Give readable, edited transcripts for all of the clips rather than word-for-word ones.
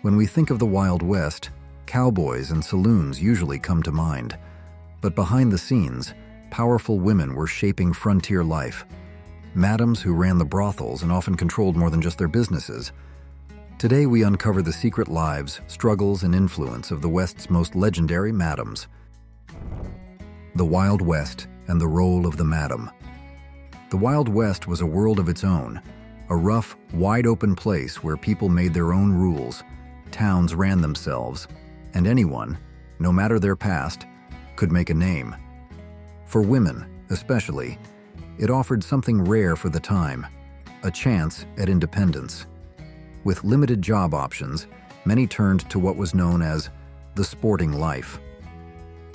When we think of the Wild West, cowboys and saloons usually come to mind. But behind the scenes, powerful women were shaping frontier life. Madams who ran the brothels and often controlled more than just their businesses. Today we uncover the secret lives, struggles, and influence of the West's most legendary madams. The Wild West and the role of the madam. The Wild West was a world of its own, a rough, wide-open place where people made their own rules, towns ran themselves, and anyone, no matter their past, could make a name. For women, especially, it offered something rare for the time, a chance at independence. With limited job options, many turned to what was known as the sporting life.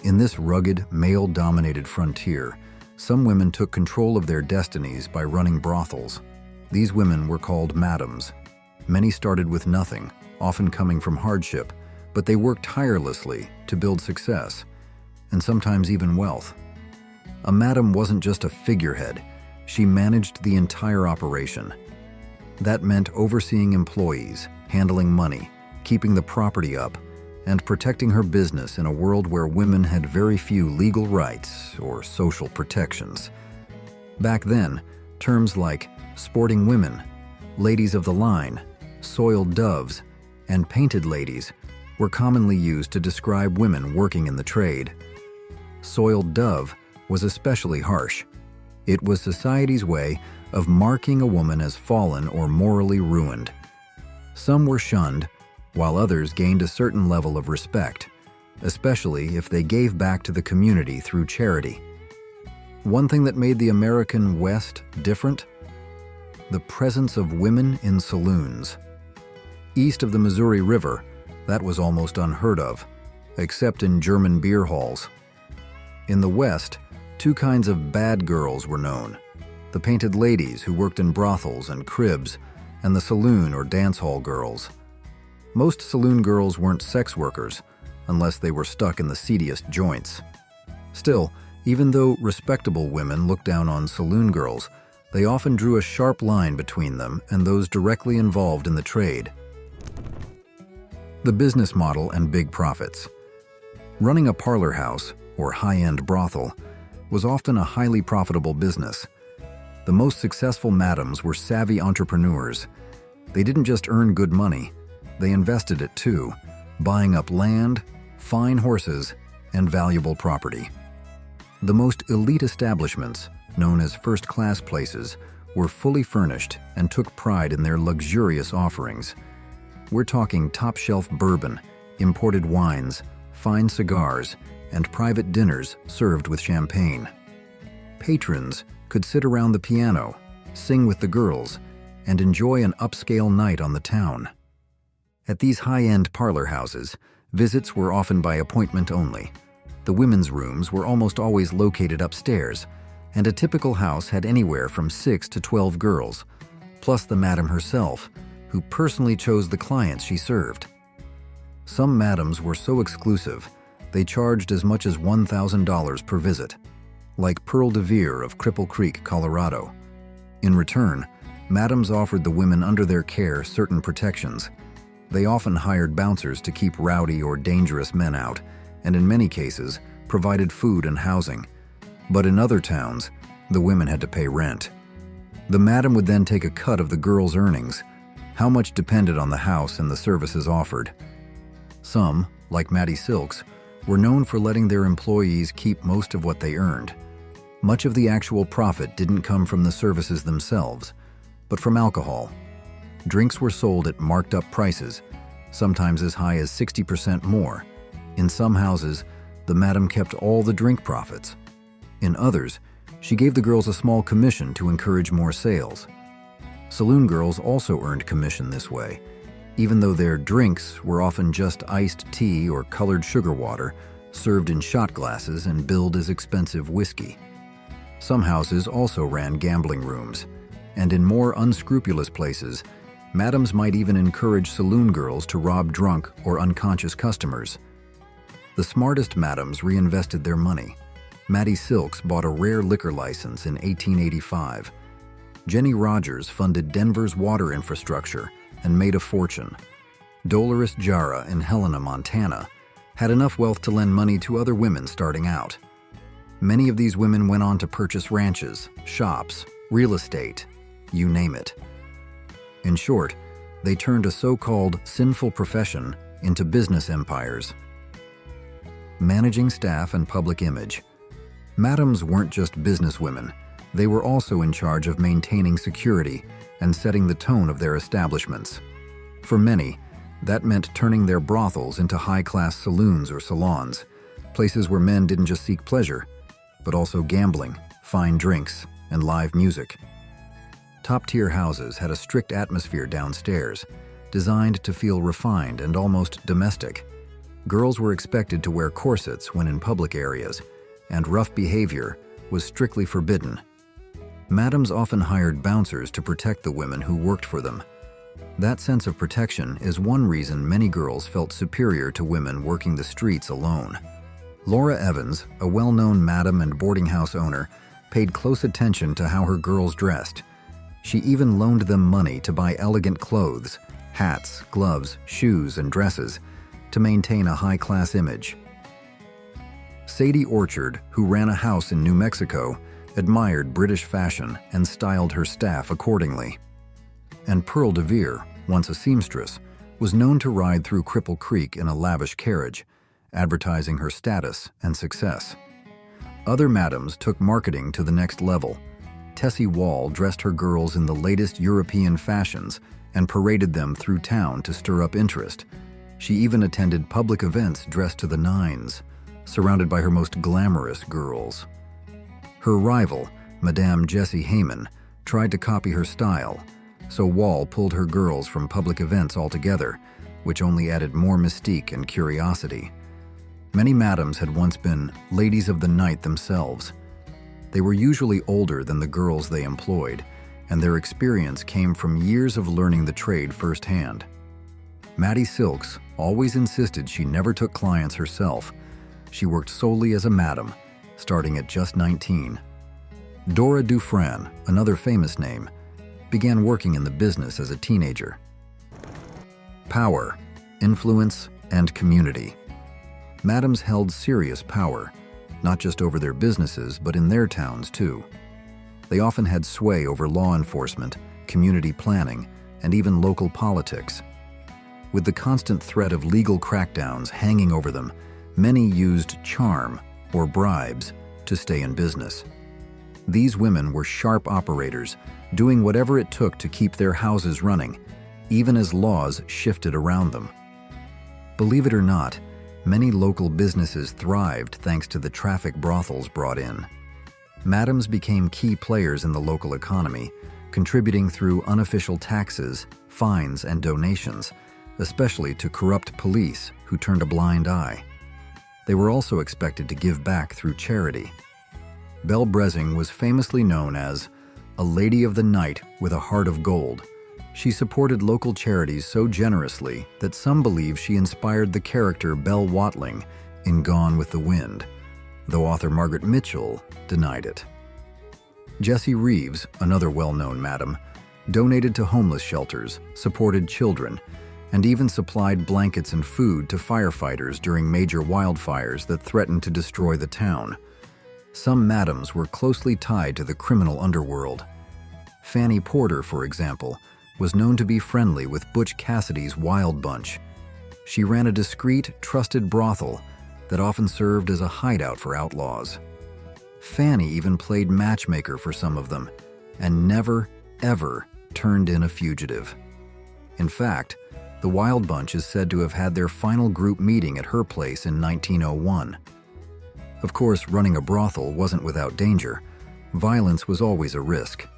In this rugged, male-dominated frontier, some women took control of their destinies by running brothels. These women were called madams. Many started with nothing, often coming from hardship, but they worked tirelessly to build success, and sometimes even wealth. A madam wasn't just a figurehead, she managed the entire operation. That meant overseeing employees, handling money, keeping the property up, and protecting her business in a world where women had very few legal rights or social protections. Back then, terms like sporting women, ladies of the line, soiled doves, and painted ladies were commonly used to describe women working in the trade. Soiled dove was especially harsh. It was society's way of marking a woman as fallen or morally ruined. Some were shunned, while others gained a certain level of respect, especially if they gave back to the community through charity. One thing that made the American West different? The presence of women in saloons. East of the Missouri River, that was almost unheard of, except in German beer halls. In the West, two kinds of bad girls were known: the painted ladies who worked in brothels and cribs, and the saloon or dance hall girls. Most saloon girls weren't sex workers, unless they were stuck in the seediest joints. Still, even though respectable women looked down on saloon girls, they often drew a sharp line between them and those directly involved in the trade. The business model and big profits. Running a parlor house, or high-end brothel, was often a highly profitable business. The most successful madams were savvy entrepreneurs. They didn't just earn good money, they invested it too, buying up land, fine horses, and valuable property. The most elite establishments, known as first-class places, were fully furnished and took pride in their luxurious offerings. We're talking top-shelf bourbon, imported wines, fine cigars, and private dinners served with champagne. Patrons could sit around the piano, sing with the girls, and enjoy an upscale night on the town. At these high-end parlor houses, visits were often by appointment only. The women's rooms were almost always located upstairs, and a typical house had anywhere from 6 to 12 girls, plus the madam herself, who personally chose the clients she served. Some madams were so exclusive, they charged as much as $1,000 per visit, like Pearl DeVere of Cripple Creek, Colorado. In return, madams offered the women under their care certain protections. They often hired bouncers to keep rowdy or dangerous men out, and in many cases, provided food and housing. But in other towns, the women had to pay rent. The madam would then take a cut of the girls' earnings. How much depended on the house and the services offered. Some, like Mattie Silks, were known for letting their employees keep most of what they earned. Much of the actual profit didn't come from the services themselves, but from alcohol. Drinks were sold at marked-up prices, sometimes as high as 60% more. In some houses, the madam kept all the drink profits. In others, she gave the girls a small commission to encourage more sales. Saloon girls also earned commission this way, even though their drinks were often just iced tea or colored sugar water, served in shot glasses and billed as expensive whiskey. Some houses also ran gambling rooms, and in more unscrupulous places, madams might even encourage saloon girls to rob drunk or unconscious customers. The smartest madams reinvested their money. Mattie Silks bought a rare liquor license in 1885. Jenny Rogers funded Denver's water infrastructure and made a fortune. Dolores Jara in Helena, Montana, had enough wealth to lend money to other women starting out. Many of these women went on to purchase ranches, shops, real estate, you name it. In short, they turned a so-called sinful profession into business empires. Managing staff and public image. Madams weren't just businesswomen, they were also in charge of maintaining security and setting the tone of their establishments. For many, that meant turning their brothels into high-class saloons or salons, places where men didn't just seek pleasure, but also gambling, fine drinks, and live music. Top-tier houses had a strict atmosphere downstairs, designed to feel refined and almost domestic. Girls were expected to wear corsets when in public areas, and rough behavior was strictly forbidden. Madams often hired bouncers to protect the women who worked for them. That sense of protection is one reason many girls felt superior to women working the streets alone. Laura Evans, a well-known madam and boarding house owner, paid close attention to how her girls dressed. She even loaned them money to buy elegant clothes, hats, gloves, shoes, and dresses to maintain a high-class image. Sadie Orchard, who ran a house in New Mexico, admired British fashion and styled her staff accordingly. And Pearl DeVere, once a seamstress, was known to ride through Cripple Creek in a lavish carriage, advertising her status and success. Other madams took marketing to the next level. Tessie Wall dressed her girls in the latest European fashions and paraded them through town to stir up interest. She even attended public events dressed to the nines, surrounded by her most glamorous girls. Her rival, Madame Jessie Hayman, tried to copy her style, so Wall pulled her girls from public events altogether, which only added more mystique and curiosity. Many madams had once been ladies of the night themselves. They were usually older than the girls they employed, and their experience came from years of learning the trade firsthand. Mattie Silks always insisted she never took clients herself. She worked solely as a madam, starting at just 19. Dora DuFran, another famous name, began working in the business as a teenager. Power, influence, and community. Madams held serious power, not just over their businesses, but in their towns too. They often had sway over law enforcement, community planning, and even local politics. With the constant threat of legal crackdowns hanging over them, many used charm, or bribes, to stay in business. These women were sharp operators, doing whatever it took to keep their houses running, even as laws shifted around them. Believe it or not, many local businesses thrived thanks to the traffic brothels brought in. Madams became key players in the local economy, contributing through unofficial taxes, fines, and donations, especially to corrupt police who turned a blind eye. They were also expected to give back through charity. Belle Brezing was famously known as a lady of the night with a heart of gold. She supported local charities so generously that some believe she inspired the character Belle Watling in Gone with the Wind, though author Margaret Mitchell denied it. Jessie Reeves, another well-known madam, donated to homeless shelters, supported children, and even supplied blankets and food to firefighters during major wildfires that threatened to destroy the town. Some madams were closely tied to the criminal underworld. Fannie Porter, for example, was known to be friendly with Butch Cassidy's Wild Bunch. She ran a discreet, trusted brothel that often served as a hideout for outlaws. Fannie even played matchmaker for some of them, and never, ever turned in a fugitive. In fact, the Wild Bunch is said to have had their final group meeting at her place in 1901. Of course, running a brothel wasn't without danger. Violence was always a risk.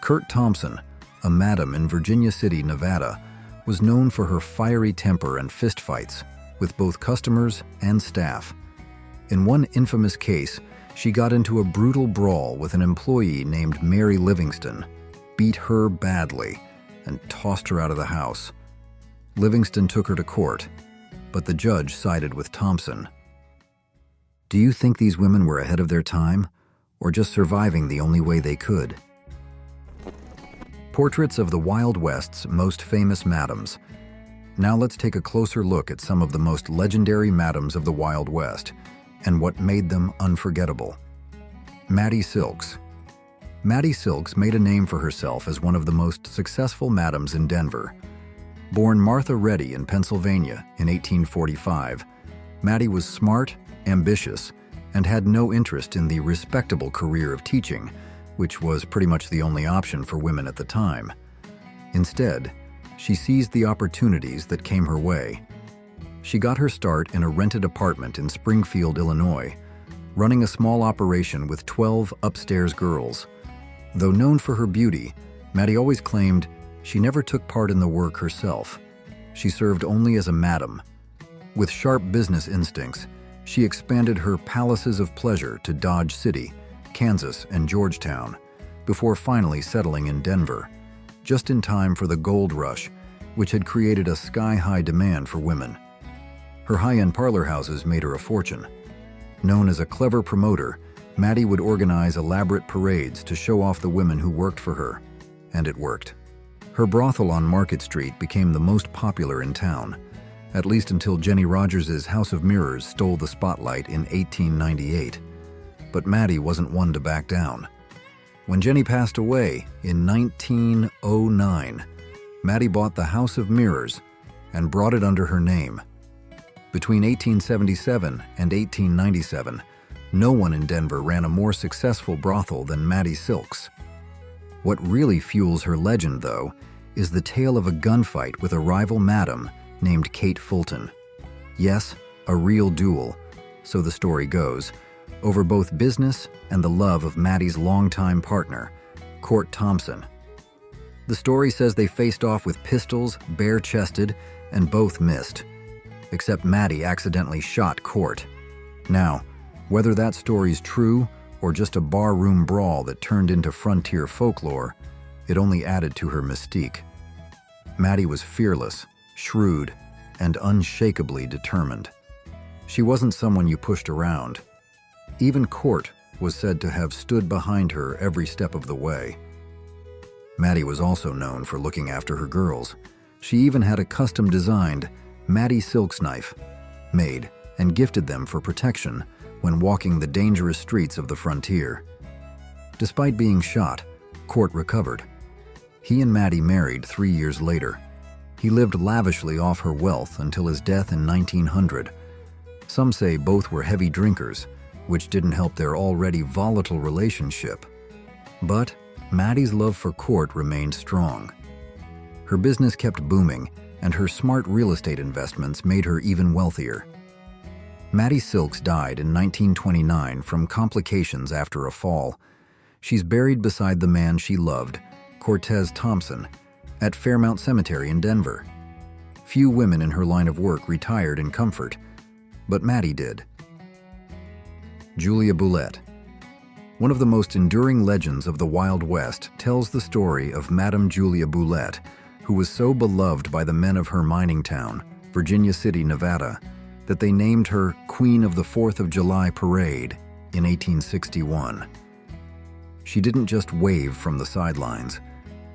Kurt Thompson, a madam in Virginia City, Nevada, was known for her fiery temper and fistfights with both customers and staff. In one infamous case, she got into a brutal brawl with an employee named Mary Livingston, beat her badly, and tossed her out of the house. Livingston took her to court, but the judge sided with Thompson. Do you think these women were ahead of their time, or just surviving the only way they could? Portraits of the Wild West's most famous madams. Now let's take a closer look at some of the most legendary madams of the Wild West and what made them unforgettable. Mattie Silks. Mattie Silks made a name for herself as one of the most successful madams in Denver. Born Martha Reddy in Pennsylvania in 1845, Mattie was smart, ambitious, and had no interest in the respectable career of teaching, which was pretty much the only option for women at the time. Instead, she seized the opportunities that came her way. She got her start in a rented apartment in Springfield, Illinois, running a small operation with 12 upstairs girls. Though known for her beauty, Mattie always claimed she never took part in the work herself. She served only as a madam. With sharp business instincts, she expanded her palaces of pleasure to Dodge City, Kansas, and Georgetown, before finally settling in Denver, just in time for the gold rush, which had created a sky-high demand for women. Her high-end parlor houses made her a fortune. Known as a clever promoter, Mattie would organize elaborate parades to show off the women who worked for her, and it worked. Her brothel on Market Street became the most popular in town, at least until Jenny Rogers's House of Mirrors stole the spotlight in 1898. But Mattie wasn't one to back down. When Jenny passed away in 1909, Mattie bought the House of Mirrors and brought it under her name. Between 1877 and 1897, no one in Denver ran a more successful brothel than Mattie Silks. What really fuels her legend, though, is the tale of a gunfight with a rival madam named Kate Fulton. Yes, a real duel, so the story goes, over both business and the love of Mattie's longtime partner, Court Thompson. The story says they faced off with pistols, bare-chested, and both missed, except Mattie accidentally shot Court. Now, whether that story's true or just a barroom brawl that turned into frontier folklore, it only added to her mystique. Mattie was fearless, shrewd, and unshakably determined. She wasn't someone you pushed around. Even Court was said to have stood behind her every step of the way. Mattie was also known for looking after her girls. She even had a custom-designed Mattie Silks knife made and gifted them for protection when walking the dangerous streets of the frontier. Despite being shot, Court recovered. He and Mattie married 3 years later. He lived lavishly off her wealth until his death in 1900. Some say both were heavy drinkers, which didn't help their already volatile relationship. But Mattie's love for Court remained strong. Her business kept booming, and her smart real estate investments made her even wealthier. Mattie Silks died in 1929 from complications after a fall. She's buried beside the man she loved, Cortez Thompson, at Fairmount Cemetery in Denver. Few women in her line of work retired in comfort, but Mattie did. Julia Bulette. One of the most enduring legends of the Wild West tells the story of Madame Julia Bulette, who was so beloved by the men of her mining town, Virginia City, Nevada, that they named her Queen of the 4th of July Parade in 1861. She didn't just wave from the sidelines.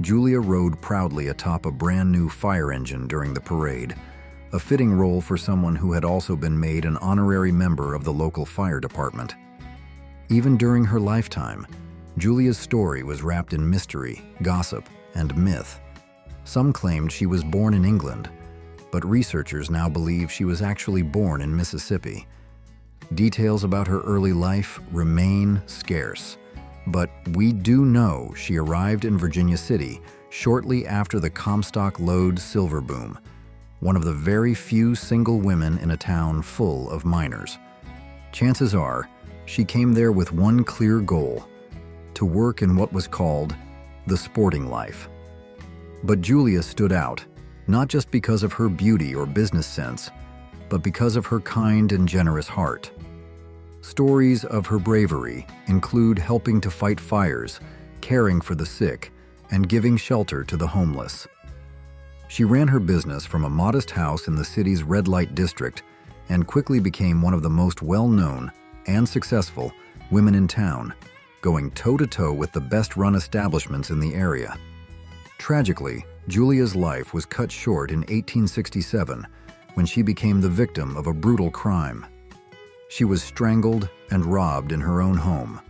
Julia rode proudly atop a brand new fire engine during the parade, a fitting role for someone who had also been made an honorary member of the local fire department. Even during her lifetime, Julia's story was wrapped in mystery, gossip, and myth. Some claimed she was born in England, but researchers now believe she was actually born in Mississippi. Details about her early life remain scarce, but we do know she arrived in Virginia City shortly after the Comstock Lode silver boom, one of the very few single women in a town full of miners. Chances are, she came there with one clear goal: to work in what was called the sporting life. But Julia stood out, not just because of her beauty or business sense, but because of her kind and generous heart. Stories of her bravery include helping to fight fires, caring for the sick, and giving shelter to the homeless. She ran her business from a modest house in the city's red light district and quickly became one of the most well-known and successful women in town, going toe-to-toe with the best-run establishments in the area. Tragically, Julia's life was cut short in 1867 when she became the victim of a brutal crime. She was strangled and robbed in her own home.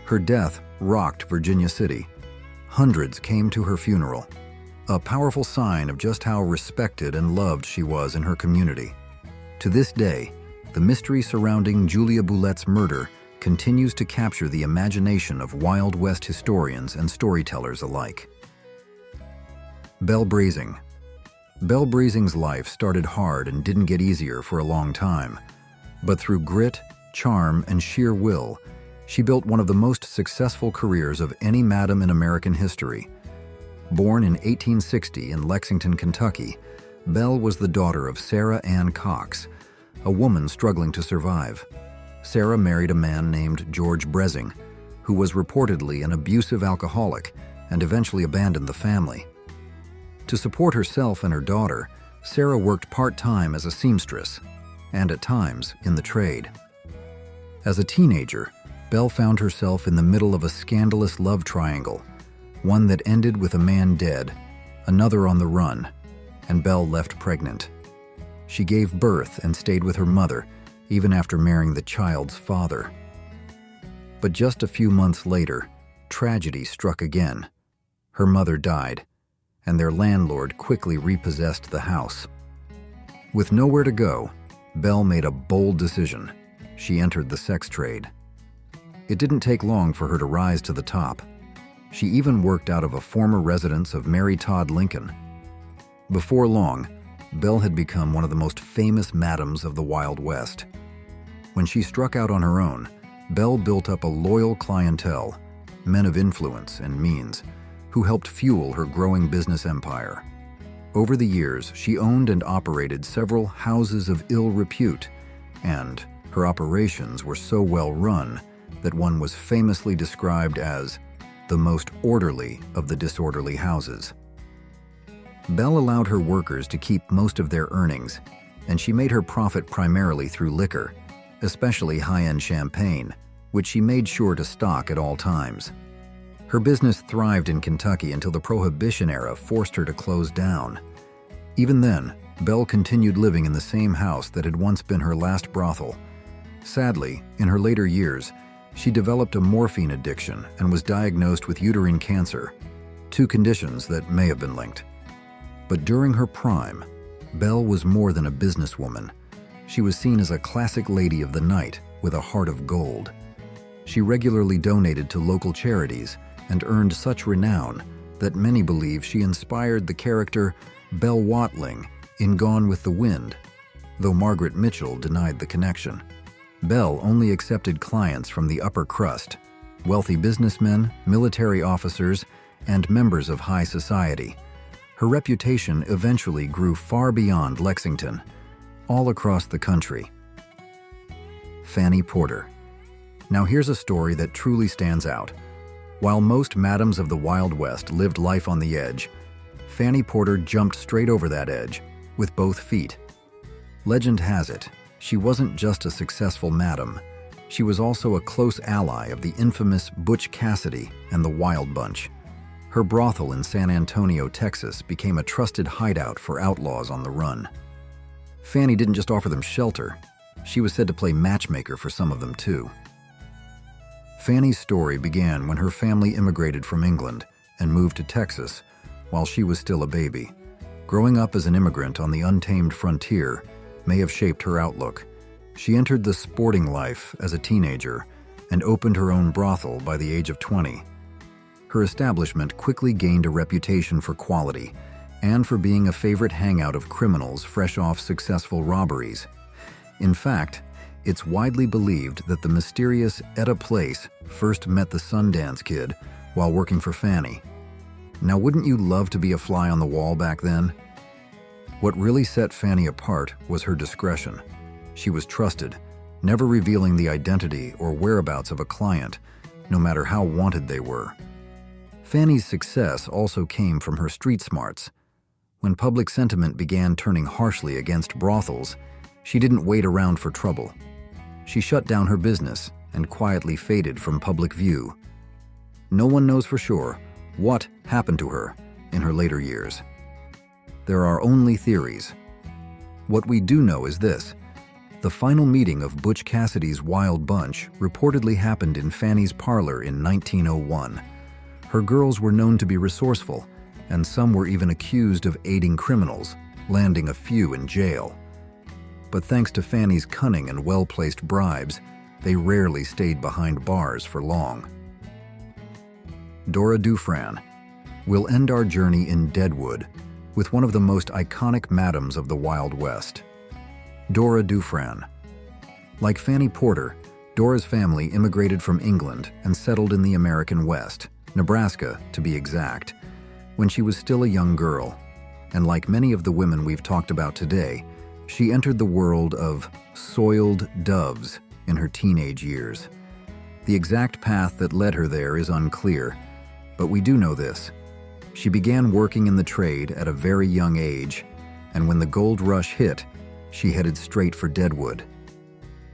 Her death rocked Virginia City. Hundreds came to her funeral, a powerful sign of just how respected and loved she was in her community. To this day, the mystery surrounding Julia Bulette's murder continues to capture the imagination of Wild West historians and storytellers alike. Belle Brezing. Belle Brezing's life started hard and didn't get easier for a long time, but through grit, charm, and sheer will, she built one of the most successful careers of any madam in American history. Born in 1860 in Lexington, Kentucky, Belle was the daughter of Sarah Ann Cox, a woman struggling to survive. Sarah married a man named George Brezing, who was reportedly an abusive alcoholic and eventually abandoned the family. To support herself and her daughter, Sarah worked part-time as a seamstress, and at times in the trade. As a teenager, Belle found herself in the middle of a scandalous love triangle, one that ended with a man dead, another on the run, and Belle left pregnant. She gave birth and stayed with her mother, even after marrying the child's father. But just a few months later, tragedy struck again. Her mother died, and their landlord quickly repossessed the house. With nowhere to go, Belle made a bold decision. She entered the sex trade. It didn't take long for her to rise to the top. She even worked out of a former residence of Mary Todd Lincoln. Before long, Belle had become one of the most famous madams of the Wild West. When she struck out on her own, Belle built up a loyal clientele, men of influence and means, who helped fuel her growing business empire. Over the years, she owned and operated several houses of ill repute, and her operations were so well run that one was famously described as the most orderly of the disorderly houses. Belle allowed her workers to keep most of their earnings, and she made her profit primarily through liquor, especially high-end champagne, which she made sure to stock at all times. Her business thrived in Kentucky until the Prohibition era forced her to close down. Even then, Belle continued living in the same house that had once been her last brothel. Sadly, in her later years, she developed a morphine addiction and was diagnosed with uterine cancer, two conditions that may have been linked. But during her prime, Belle was more than a businesswoman. She was seen as a classic lady of the night with a heart of gold. She regularly donated to local charities and earned such renown that many believe she inspired the character Belle Watling in Gone with the Wind, though Margaret Mitchell denied the connection. Belle only accepted clients from the upper crust, wealthy businessmen, military officers, and members of high society. Her reputation eventually grew far beyond Lexington, all across the country. Fannie Porter. Now here's a story that truly stands out. While most madams of the Wild West lived life on the edge, Fannie Porter jumped straight over that edge with both feet. Legend has it, she wasn't just a successful madam, she was also a close ally of the infamous Butch Cassidy and the Wild Bunch. Her brothel in San Antonio, Texas, became a trusted hideout for outlaws on the run. Fannie didn't just offer them shelter, she was said to play matchmaker for some of them too. Fannie's story began when her family immigrated from England and moved to Texas while she was still a baby. Growing up as an immigrant on the untamed frontier may have shaped her outlook. She entered the sporting life as a teenager and opened her own brothel by the age of 20. Her establishment quickly gained a reputation for quality and for being a favorite hangout of criminals fresh off successful robberies. In fact, it's widely believed that the mysterious Etta Place first met the Sundance Kid while working for Fannie. Now, wouldn't you love to be a fly on the wall back then? What really set Fannie apart was her discretion. She was trusted, never revealing the identity or whereabouts of a client, no matter how wanted they were. Fannie's success also came from her street smarts. When public sentiment began turning harshly against brothels, she didn't wait around for trouble. She shut down her business and quietly faded from public view. No one knows for sure what happened to her, in her later years. There are only theories. What we do know is this: the final meeting of Butch Cassidy's Wild Bunch reportedly happened in Fannie's parlor in 1901. Her girls were known to be resourceful, and some were even accused of aiding criminals, landing a few in jail. But thanks to Fannie's cunning and well-placed bribes, they rarely stayed behind bars for long. Dora DuFran. We'll end our journey in Deadwood with one of the most iconic madams of the Wild West, Dora DuFran. Like Fannie Porter, Dora's family immigrated from England and settled in the American West, Nebraska to be exact, when she was still a young girl. And like many of the women we've talked about today, she entered the world of soiled doves in her teenage years. The exact path that led her there is unclear, but we do know this: she began working in the trade at a very young age, and when the gold rush hit, she headed straight for Deadwood.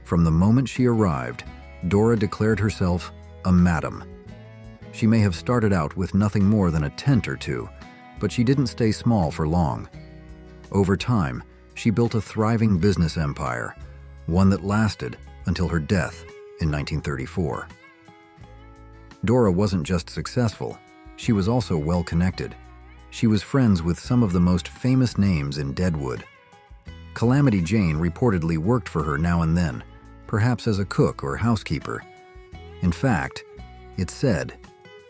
From the moment she arrived, Dora declared herself a madam. She may have started out with nothing more than a tent or two, but she didn't stay small for long. Over time, she built a thriving business empire, one that lasted until her death in 1934. Dora wasn't just successful, she was also well-connected. She was friends with some of the most famous names in Deadwood. Calamity Jane reportedly worked for her now and then, perhaps as a cook or housekeeper. In fact, it's said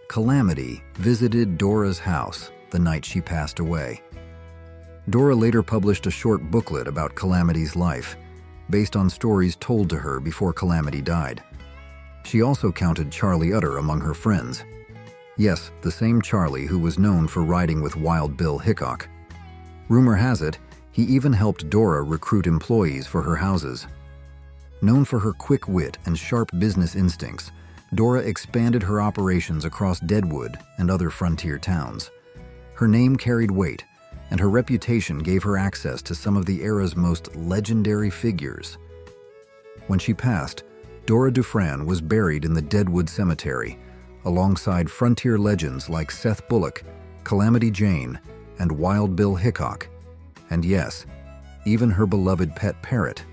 Calamity visited Dora's house the night she passed away. Dora later published a short booklet about Calamity's life, based on stories told to her before Calamity died. She also counted Charlie Utter among her friends. Yes, the same Charlie who was known for riding with Wild Bill Hickok. Rumor has it, he even helped Dora recruit employees for her houses. Known for her quick wit and sharp business instincts, Dora expanded her operations across Deadwood and other frontier towns. Her name carried weight, and her reputation gave her access to some of the era's most legendary figures. When she passed, Dora DuFran was buried in the Deadwood Cemetery, alongside frontier legends like Seth Bullock, Calamity Jane, and Wild Bill Hickok. And yes, even her beloved pet parrot.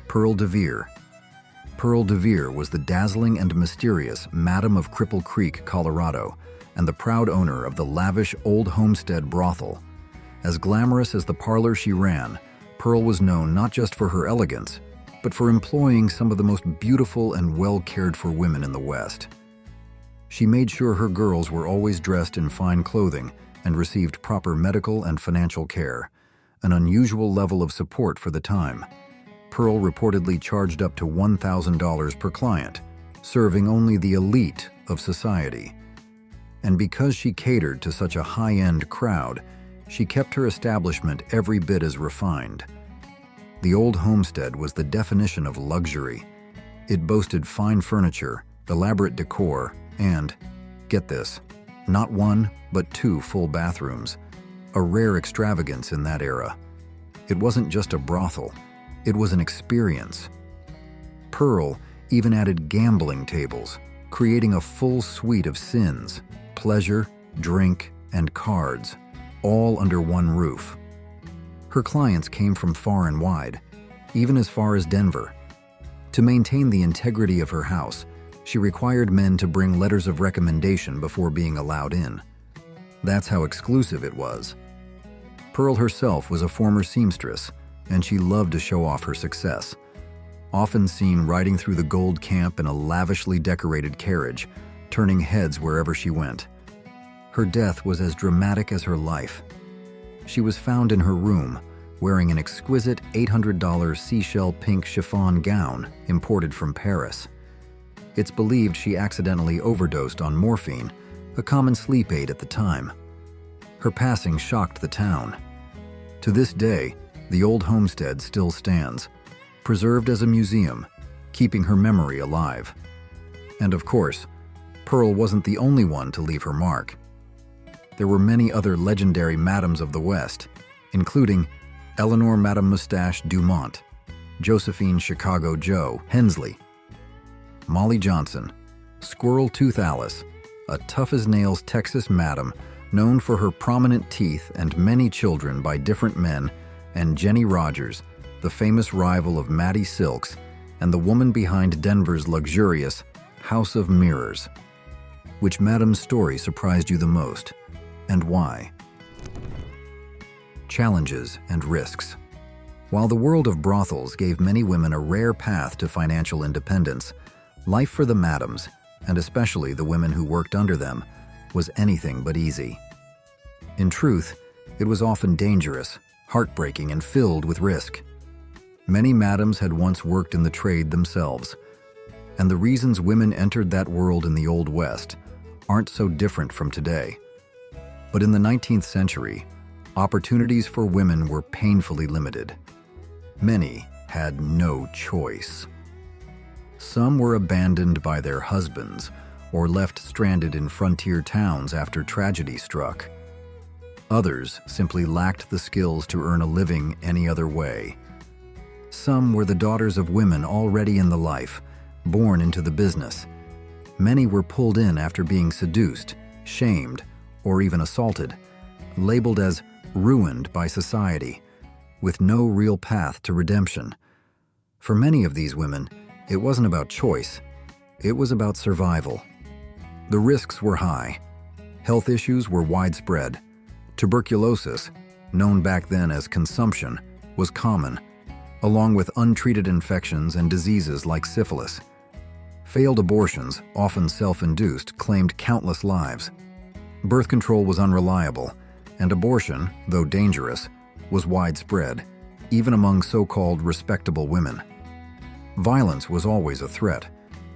Pearl DeVere. Pearl DeVere was the dazzling and mysterious Madam of Cripple Creek, Colorado, and the proud owner of the lavish Old Homestead brothel. As glamorous as the parlor she ran, Pearl was known not just for her elegance, but for employing some of the most beautiful and well-cared-for women in the West. She made sure her girls were always dressed in fine clothing and received proper medical and financial care, an unusual level of support for the time. Pearl reportedly charged up to $1,000 per client, serving only the elite of society. And because she catered to such a high-end crowd, she kept her establishment every bit as refined. The Old Homestead was the definition of luxury. It boasted fine furniture, elaborate decor, and, get this, not one, but 2 full bathrooms, a rare extravagance in that era. It wasn't just a brothel, it was an experience. Pearl even added gambling tables, creating a full suite of sins, pleasure, drink, and cards, all under one roof. Her clients came from far and wide, even as far as Denver. To maintain the integrity of her house, she required men to bring letters of recommendation before being allowed in. That's how exclusive it was. Pearl herself was a former seamstress, and she loved to show off her success. Often seen riding through the Gold Camp in a lavishly decorated carriage, turning heads wherever she went. Her death was as dramatic as her life. She was found in her room, wearing an exquisite $800 seashell pink chiffon gown imported from Paris. It's believed she accidentally overdosed on morphine, a common sleep aid at the time. Her passing shocked the town. To this day, the Old Homestead still stands, preserved as a museum, keeping her memory alive. And of course, Pearl wasn't the only one to leave her mark. There were many other legendary madams of the West, including Eleanor Madame Mustache Dumont, Josephine Chicago Joe Hensley, Molly Johnson, Squirrel Tooth Alice, a tough-as-nails Texas madam Known for her prominent teeth and many children by different men, and Jenny Rogers, the famous rival of Mattie Silks and the woman behind Denver's luxurious House of Mirrors. Which madam's story surprised you the most, and why? Challenges and risks. While the world of brothels gave many women a rare path to financial independence, life for the madams, and especially the women who worked under them, was anything but easy. In truth, it was often dangerous, heartbreaking, and filled with risk. Many madams had once worked in the trade themselves, and the reasons women entered that world in the Old West aren't so different from today. But in the 19th century, opportunities for women were painfully limited. Many had no choice. Some were abandoned by their husbands or left stranded in frontier towns after tragedy struck. Others simply lacked the skills to earn a living any other way. Some were the daughters of women already in the life, born into the business. Many were pulled in after being seduced, shamed, or even assaulted, labeled as ruined by society, with no real path to redemption. For many of these women, it wasn't about choice, it was about survival. The risks were high. Health issues were widespread. Tuberculosis, known back then as consumption, was common, along with untreated infections and diseases like syphilis. Failed abortions, often self-induced, claimed countless lives. Birth control was unreliable, and abortion, though dangerous, was widespread, even among so-called respectable women. Violence was always a threat.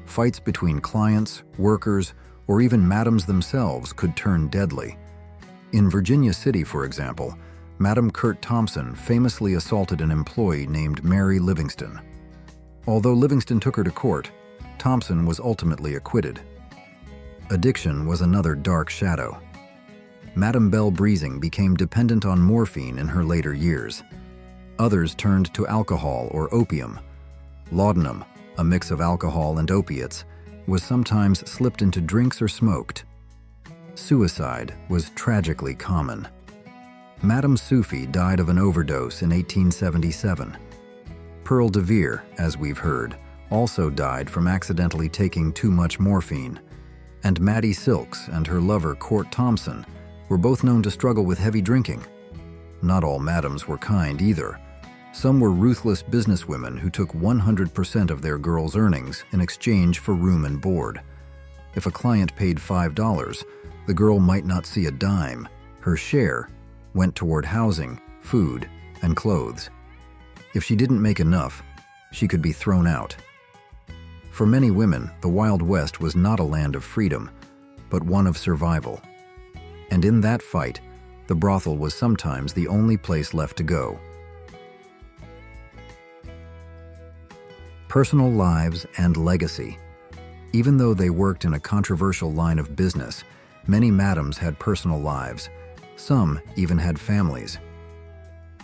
Fights between clients, workers, or even madams themselves could turn deadly. In Virginia City, for example, Madam Kurt Thompson famously assaulted an employee named Mary Livingston. Although Livingston took her to court, Thompson was ultimately acquitted. Addiction was another dark shadow. Madam Belle Brezing became dependent on morphine in her later years. Others turned to alcohol or opium. Laudanum, a mix of alcohol and opiates, was sometimes slipped into drinks or smoked. Suicide was tragically common. Madame Sufi died of an overdose in 1877. Pearl DeVere, as we've heard, also died from accidentally taking too much morphine. And Mattie Silks and her lover Court Thompson were both known to struggle with heavy drinking. Not all madams were kind either. Some were ruthless businesswomen who took 100% of their girls' earnings in exchange for room and board. If a client paid $5, the girl might not see a dime. Her share went toward housing, food, and clothes. If she didn't make enough, she could be thrown out. For many women, the Wild West was not a land of freedom, but one of survival. And in that fight, the brothel was sometimes the only place left to go. Personal lives and legacy. Even though they worked in a controversial line of business, many madams had personal lives. Some even had families.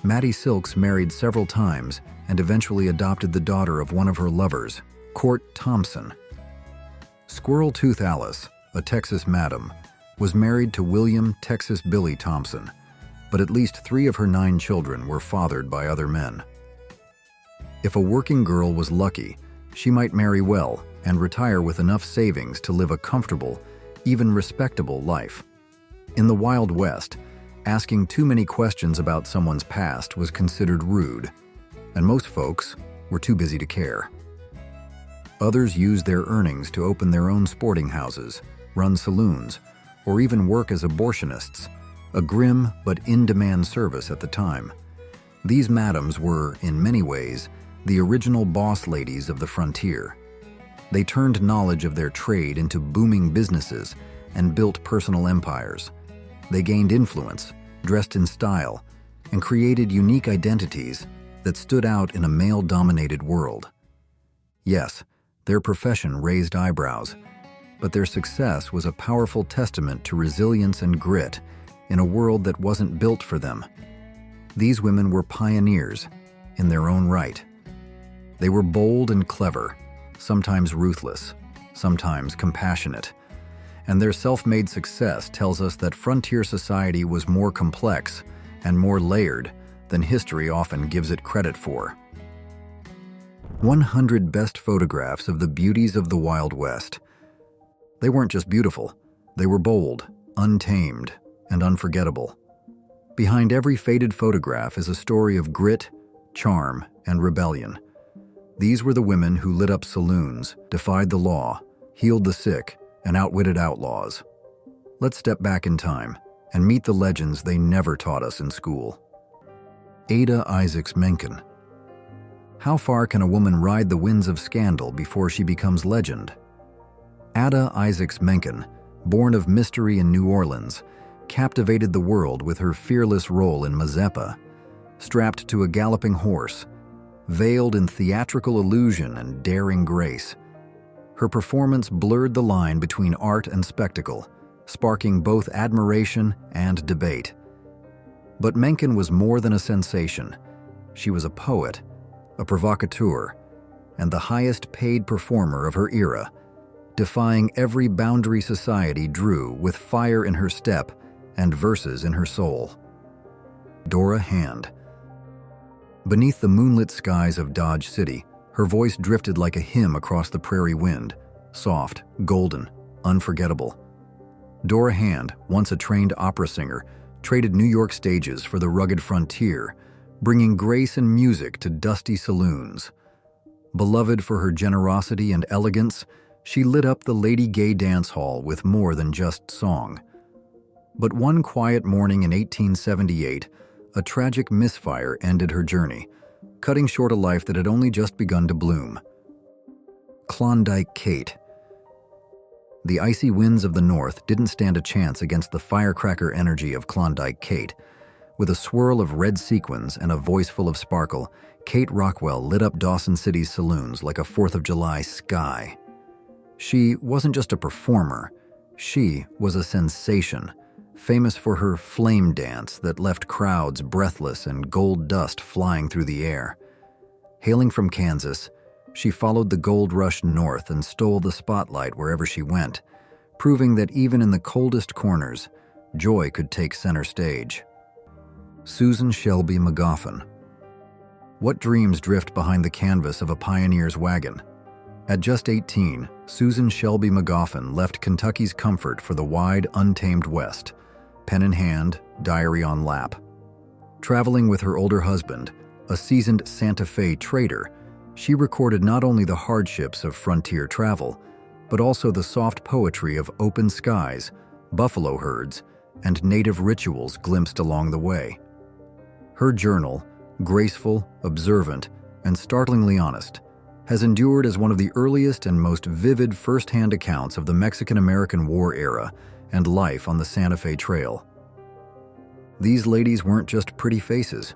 Mattie Silks married several times and eventually adopted the daughter of one of her lovers, Court Thompson. Squirrel Tooth Alice, a Texas madam, was married to William Texas Billy Thompson, but at least 3 of her 9 children were fathered by other men. If a working girl was lucky, she might marry well and retire with enough savings to live a comfortable, even respectable life. In the Wild West, asking too many questions about someone's past was considered rude, and most folks were too busy to care. Others used their earnings to open their own sporting houses, run saloons, or even work as abortionists, a grim but in-demand service at the time. These madams were, in many ways, the original boss ladies of the frontier. They turned knowledge of their trade into booming businesses and built personal empires. They gained influence, dressed in style, and created unique identities that stood out in a male-dominated world. Yes, their profession raised eyebrows, but their success was a powerful testament to resilience and grit in a world that wasn't built for them. These women were pioneers in their own right. They were bold and clever, sometimes ruthless, sometimes compassionate, and their self-made success tells us that frontier society was more complex and more layered than history often gives it credit for. 100 best photographs of the beauties of the Wild West. They weren't just beautiful, they were bold, untamed, and unforgettable. Behind every faded photograph is a story of grit, charm, and rebellion. These were the women who lit up saloons, defied the law, healed the sick, and outwitted outlaws. Let's step back in time and meet the legends they never taught us in school. Ada Isaacs Menken. How far can a woman ride the winds of scandal before she becomes legend? Ada Isaacs Menken, born of mystery in New Orleans, captivated the world with her fearless role in Mazeppa, strapped to a galloping horse, veiled in theatrical illusion and daring grace. Her performance blurred the line between art and spectacle, sparking both admiration and debate. But Menken was more than a sensation. She was a poet, a provocateur, and the highest-paid performer of her era, defying every boundary society drew with fire in her step and verses in her soul. Dora Hand. Beneath the moonlit skies of Dodge City, her voice drifted like a hymn across the prairie wind, soft, golden, unforgettable. Dora Hand, once a trained opera singer, traded New York stages for the rugged frontier, bringing grace and music to dusty saloons. Beloved for her generosity and elegance, she lit up the Lady Gay dance hall with more than just song. But one quiet morning in 1878, a tragic misfire ended her journey, cutting short a life that had only just begun to bloom. Klondike Kate. The icy winds of the north didn't stand a chance against the firecracker energy of Klondike Kate. With a swirl of red sequins and a voice full of sparkle, Kate Rockwell lit up Dawson City's saloons like a 4th of July sky. She wasn't just a performer, she was a sensation, famous for her flame dance that left crowds breathless and gold dust flying through the air. Hailing from Kansas, she followed the gold rush north and stole the spotlight wherever she went, proving that even in the coldest corners, joy could take center stage. Susan Shelby McGoffin. What dreams drift behind the canvas of a pioneer's wagon? At just 18, Susan Shelby McGoffin left Kentucky's comfort for the wide, untamed West, pen in hand, diary on lap. Traveling with her older husband, a seasoned Santa Fe trader, she recorded not only the hardships of frontier travel, but also the soft poetry of open skies, buffalo herds, and native rituals glimpsed along the way. Her journal, graceful, observant, and startlingly honest, has endured as one of the earliest and most vivid first-hand accounts of the Mexican-American War era and life on the Santa Fe Trail. These ladies weren't just pretty faces.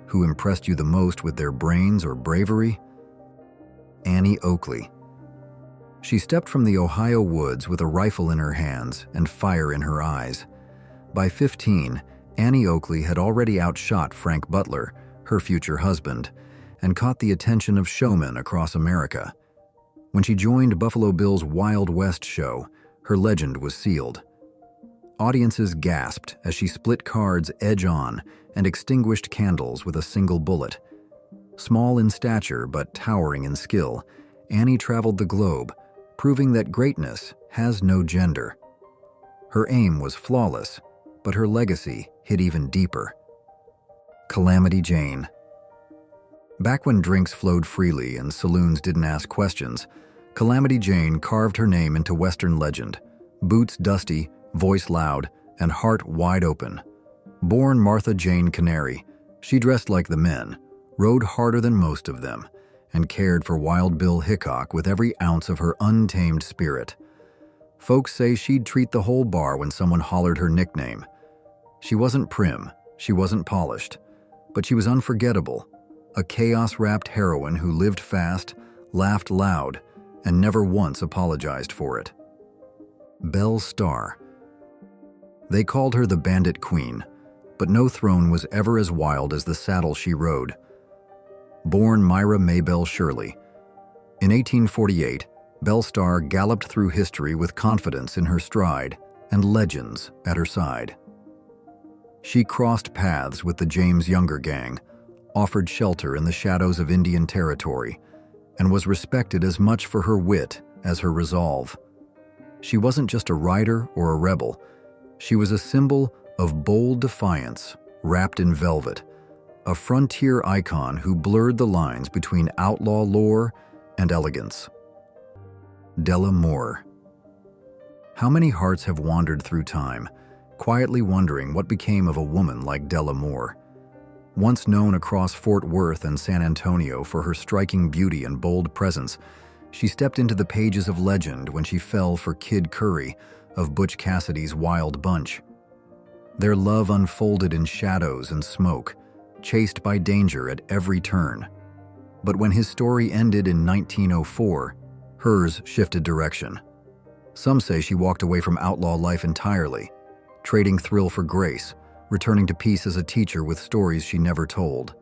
Who impressed you the most with their brains or bravery? Annie Oakley. She stepped from the Ohio woods with a rifle in her hands and fire in her eyes. By 15, Annie Oakley had already outshot Frank Butler, her future husband, and caught the attention of showmen across America. When she joined Buffalo Bill's Wild West show, her legend was sealed. Audiences gasped as she split cards edge on and extinguished candles with a single bullet. Small in stature but towering in skill, Annie traveled the globe, proving that greatness has no gender. Her aim was flawless, but her legacy hit even deeper. Calamity Jane. Back when drinks flowed freely and saloons didn't ask questions, Calamity Jane carved her name into Western legend. Boots dusty, voice loud, and heart wide open. Born Martha Jane Canary, she dressed like the men, rode harder than most of them, and cared for Wild Bill Hickok with every ounce of her untamed spirit. Folks say she'd treat the whole bar when someone hollered her nickname. She wasn't prim, she wasn't polished, but she was unforgettable, a chaos-wrapped heroine who lived fast, laughed loud, and never once apologized for it. Belle Starr. They called her the Bandit Queen, but no throne was ever as wild as the saddle she rode. Born Myra Maybelle Shirley. In 1848, Belle Starr galloped through history with confidence in her stride and legends at her side. She crossed paths with the James Younger gang, offered shelter in the shadows of Indian Territory, and was respected as much for her wit as her resolve. She wasn't just a rider or a rebel. She was a symbol of bold defiance wrapped in velvet, a frontier icon who blurred the lines between outlaw lore and elegance. Della Moore. How many hearts have wandered through time, quietly wondering what became of a woman like Della Moore? Once known across Fort Worth and San Antonio for her striking beauty and bold presence, she stepped into the pages of legend when she fell for Kid Curry of Butch Cassidy's Wild Bunch. Their love unfolded in shadows and smoke, chased by danger at every turn. But when his story ended in 1904, hers shifted direction. Some say she walked away from outlaw life entirely, trading thrill for grace, returning to peace as a teacher with stories she never told.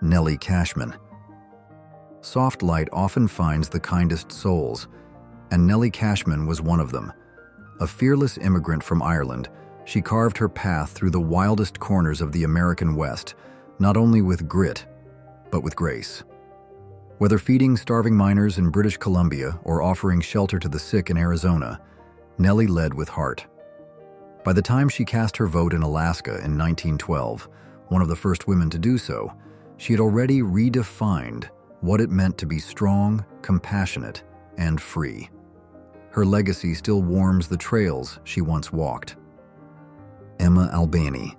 Nellie Cashman. Soft light often finds the kindest souls, and Nellie Cashman was one of them. A fearless immigrant from Ireland, she carved her path through the wildest corners of the American West, not only with grit, but with grace. Whether feeding starving miners in British Columbia or offering shelter to the sick in Arizona, Nellie led with heart. By the time she cast her vote in Alaska in 1912, one of the first women to do so, she had already redefined what it meant to be strong, compassionate, and free. Her legacy still warms the trails she once walked. Emma Albani.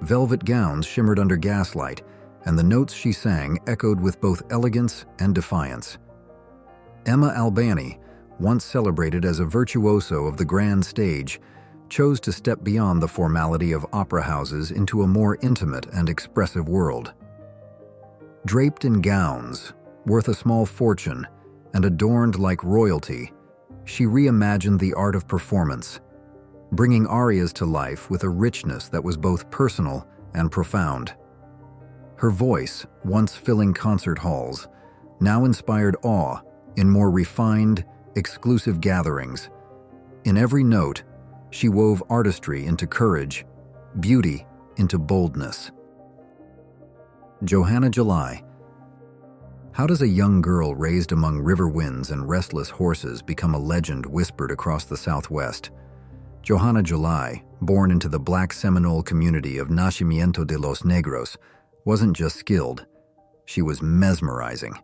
Velvet gowns shimmered under gaslight, and the notes she sang echoed with both elegance and defiance. Emma Albani, once celebrated as a virtuoso of the grand stage, chose to step beyond the formality of opera houses into a more intimate and expressive world. Draped in gowns, worth a small fortune, and adorned like royalty, she reimagined the art of performance, bringing arias to life with a richness that was both personal and profound. Her voice, once filling concert halls, now inspired awe in more refined, exclusive gatherings. In every note, she wove artistry into courage, beauty into boldness. Johanna July. How does a young girl raised among river winds and restless horses become a legend whispered across the Southwest? Johanna July, born into the Black Seminole community of Nacimiento de los Negros, wasn't just skilled, she was mesmerizing.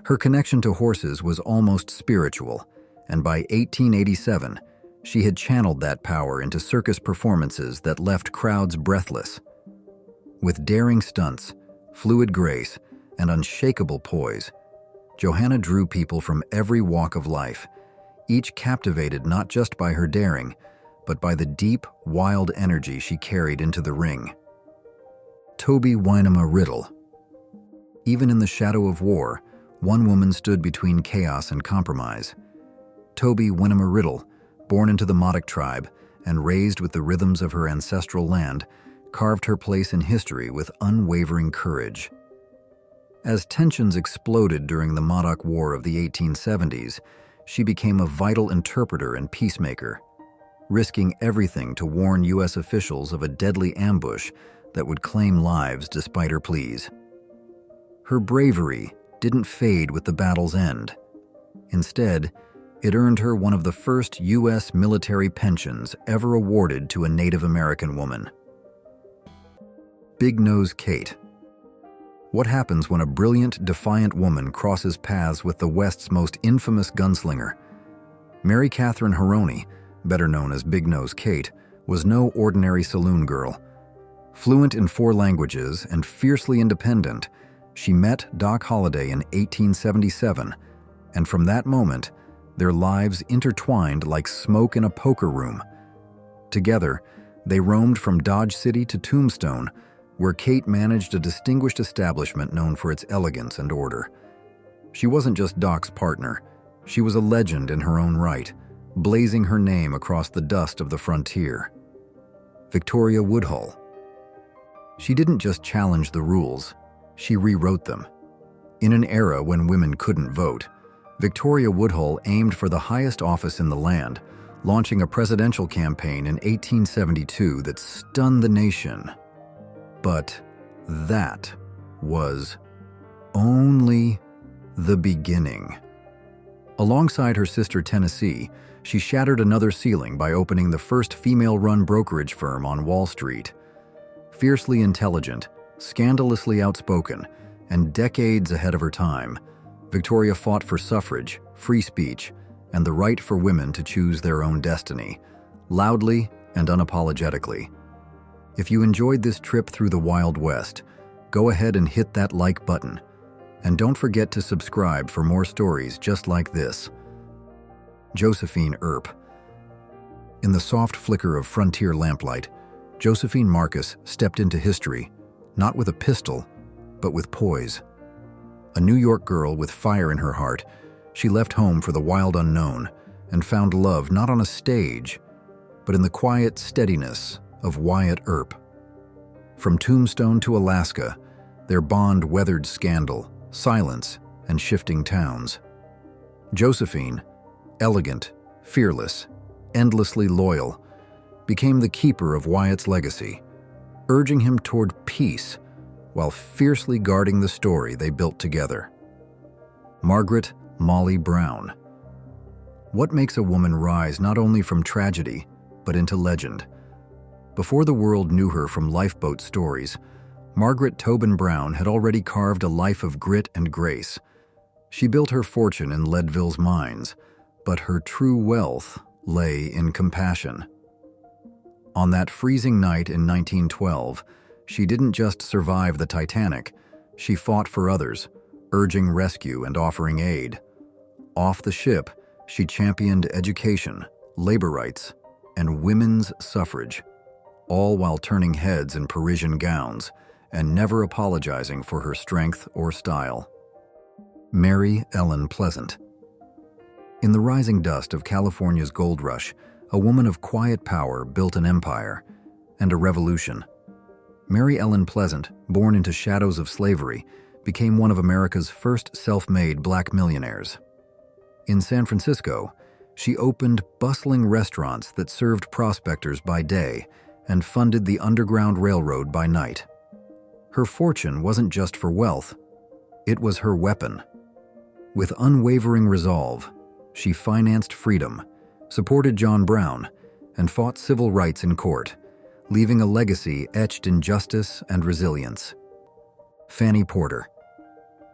Her connection to horses was almost spiritual, and by 1887, she had channeled that power into circus performances that left crowds breathless. With daring stunts, fluid grace, and unshakable poise, Johanna drew people from every walk of life, each captivated not just by her daring, but by the deep, wild energy she carried into the ring. Toby Wynema Riddle. Even in the shadow of war, one woman stood between chaos and compromise. Toby Wynema Riddle, born into the Modoc tribe and raised with the rhythms of her ancestral land, carved her place in history with unwavering courage. As tensions exploded during the Modoc War of the 1870s, she became a vital interpreter and peacemaker, risking everything to warn U.S. officials of a deadly ambush that would claim lives despite her pleas. Her bravery didn't fade with the battle's end. Instead, it earned her one of the first U.S. military pensions ever awarded to a Native American woman. Big Nose Kate. What happens when a brilliant, defiant woman crosses paths with the West's most infamous gunslinger? Mary Catherine Haroni, better known as Big Nose Kate, was no ordinary saloon girl. Fluent in 4 languages and fiercely independent, she met Doc Holliday in 1877, and from that moment, their lives intertwined like smoke in a poker room. Together, they roamed from Dodge City to Tombstone, where Kate managed a distinguished establishment known for its elegance and order. She wasn't just Doc's partner, she was a legend in her own right, blazing her name across the dust of the frontier. Victoria Woodhull. She didn't just challenge the rules, she rewrote them. In an era when women couldn't vote, Victoria Woodhull aimed for the highest office in the land, launching a presidential campaign in 1872 that stunned the nation. But that was only the beginning. Alongside her sister Tennessee, she shattered another ceiling by opening the first female-run brokerage firm on Wall Street. Fiercely intelligent, scandalously outspoken, and decades ahead of her time, Victoria fought for suffrage, free speech, and the right for women to choose their own destiny, loudly and unapologetically. If you enjoyed this trip through the Wild West, go ahead and hit that like button. And don't forget to subscribe for more stories just like this. Josephine Earp. In the soft flicker of frontier lamplight, Josephine Marcus stepped into history, not with a pistol, but with poise. A New York girl with fire in her heart, she left home for the wild unknown and found love not on a stage, but in the quiet steadiness of Wyatt Earp. From Tombstone to Alaska, their bond weathered scandal, silence, and shifting towns. Josephine, elegant, fearless, endlessly loyal, became the keeper of Wyatt's legacy, urging him toward peace while fiercely guarding the story they built together. Margaret Molly Brown. What makes a woman rise not only from tragedy, but into legend? Before the world knew her from lifeboat stories, Margaret Tobin Brown had already carved a life of grit and grace. She built her fortune in Leadville's mines, but her true wealth lay in compassion. On that freezing night in 1912, she didn't just survive the Titanic, she fought for others, urging rescue and offering aid. Off the ship, she championed education, labor rights, and women's suffrage, all while turning heads in Parisian gowns and never apologizing for her strength or style. Mary Ellen Pleasant. In the rising dust of California's gold rush, a woman of quiet power built an empire and a revolution. Mary Ellen Pleasant, born into shadows of slavery, became one of America's first self-made black millionaires. In San Francisco, she opened bustling restaurants that served prospectors by day and funded the Underground Railroad by night. Her fortune wasn't just for wealth, it was her weapon. With unwavering resolve, she financed freedom, supported John Brown, and fought civil rights in court, leaving a legacy etched in justice and resilience. Fannie Porter.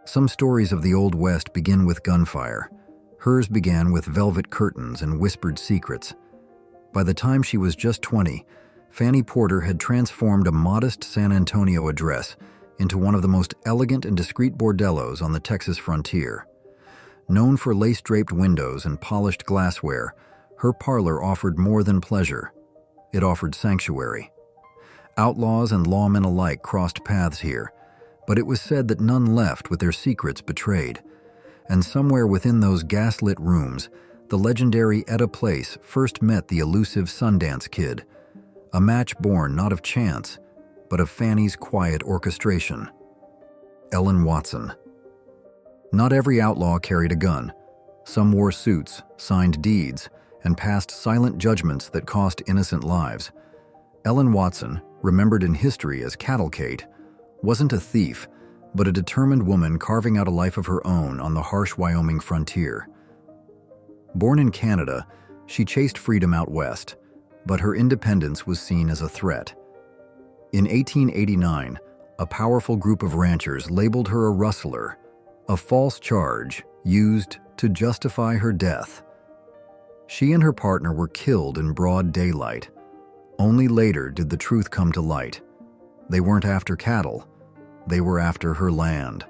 Some stories of the Old West begin with gunfire. Hers began with velvet curtains and whispered secrets. By the time she was just 20, Fannie Porter had transformed a modest San Antonio address into one of the most elegant and discreet bordellos on the Texas frontier. Known for lace-draped windows and polished glassware, her parlor offered more than pleasure. It offered sanctuary. Outlaws and lawmen alike crossed paths here, but it was said that none left with their secrets betrayed. And somewhere within those gaslit rooms, the legendary Etta Place first met the elusive Sundance Kid, a match born not of chance, but of Fannie's quiet orchestration. Ellen Watson. Not every outlaw carried a gun. Some wore suits, signed deeds, and passed silent judgments that cost innocent lives. Ellen Watson, remembered in history as Cattle Kate, wasn't a thief, but a determined woman carving out a life of her own on the harsh Wyoming frontier. Born in Canada, she chased freedom out west, but her independence was seen as a threat. In 1889, a powerful group of ranchers labeled her a rustler, a false charge used to justify her death. She and her partner were killed in broad daylight. Only later did the truth come to light. They weren't after cattle, they were after her land.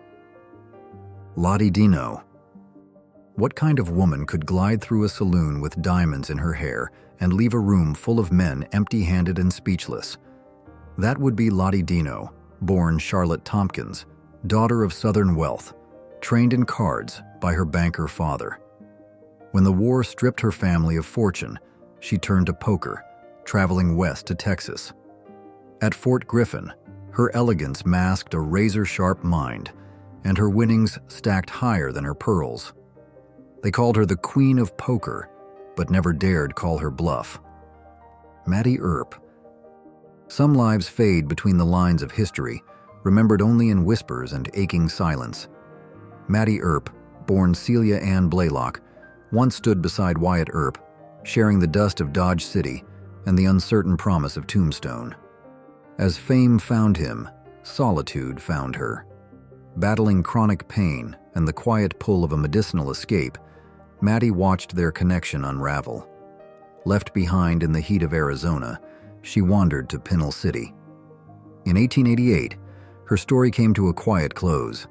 Lottie Dino. What kind of woman could glide through a saloon with diamonds in her hair and leave a room full of men empty-handed and speechless? That would be Lottie Dino, born Charlotte Tompkins, daughter of Southern wealth, trained in cards by her banker father. When the war stripped her family of fortune, she turned to poker, traveling west to Texas. At Fort Griffin, her elegance masked a razor-sharp mind, and her winnings stacked higher than her pearls. They called her the Queen of Poker, but never dared call her bluff. Mattie Earp. Some lives fade between the lines of history, remembered only in whispers and aching silence. Mattie Earp, born Celia Ann Blaylock, once stood beside Wyatt Earp, sharing the dust of Dodge City and the uncertain promise of Tombstone. As fame found him, solitude found her. Battling chronic pain and the quiet pull of a medicinal escape, Mattie watched their connection unravel. Left behind in the heat of Arizona, she wandered to Pinal City. In 1888, her story came to a quiet close,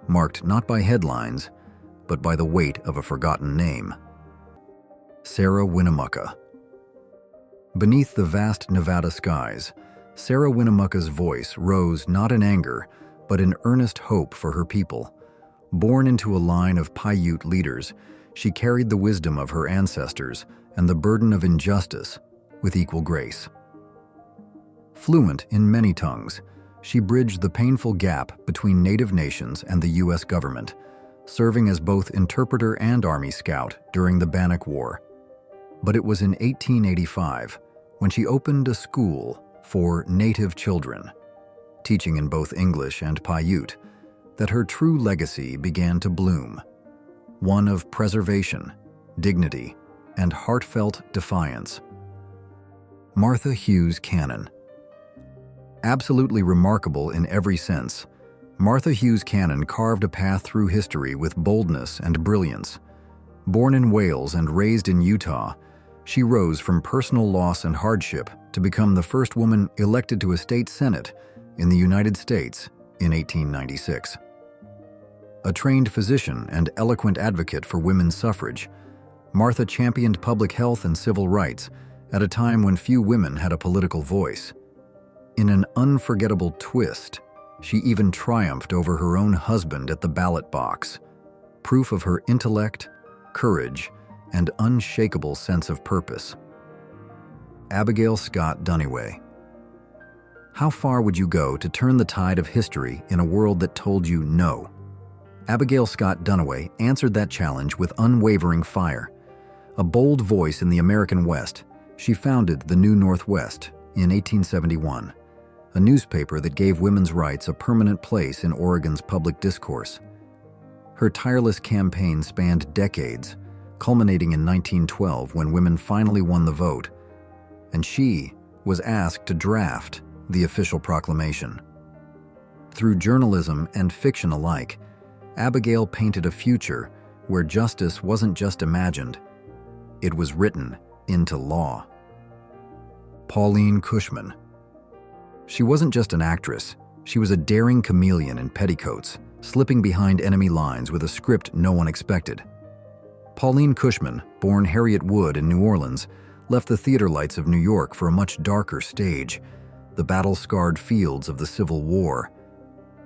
marked not by headlines, but by the weight of a forgotten name. Sarah Winnemucca. Beneath the vast Nevada skies, Sarah Winnemucca's voice rose not in anger, but in earnest hope for her people. Born into a line of Paiute leaders, she carried the wisdom of her ancestors and the burden of injustice with equal grace. Fluent in many tongues, she bridged the painful gap between Native nations and the U.S. government, serving as both interpreter and Army scout during the Bannock War. But it was in 1885 when she opened a school for Native children, teaching in both English and Paiute, that her true legacy began to bloom, one of preservation, dignity, and heartfelt defiance. Martha Hughes Cannon. Absolutely remarkable in every sense, Martha Hughes Cannon carved a path through history with boldness and brilliance. Born in Wales and raised in Utah, she rose from personal loss and hardship to become the first woman elected to a state senate in the United States in 1896. A trained physician and eloquent advocate for women's suffrage, Martha championed public health and civil rights at a time when few women had a political voice. In an unforgettable twist, she even triumphed over her own husband at the ballot box, proof of her intellect, courage, and unshakable sense of purpose. Abigail Scott Duniway. How far would you go to turn the tide of history in a world that told you no? Abigail Scott Duniway answered that challenge with unwavering fire. A bold voice in the American West, she founded the New Northwest in 1871, a newspaper that gave women's rights a permanent place in Oregon's public discourse. Her tireless campaign spanned decades, culminating in 1912 when women finally won the vote, and she was asked to draft the official proclamation. Through journalism and fiction alike, Abigail painted a future where justice wasn't just imagined, it was written into law. Pauline Cushman. She wasn't just an actress, she was a daring chameleon in petticoats, slipping behind enemy lines with a script no one expected. Pauline Cushman, born Harriet Wood in New Orleans, left the theater lights of New York for a much darker stage, the battle-scarred fields of the Civil War.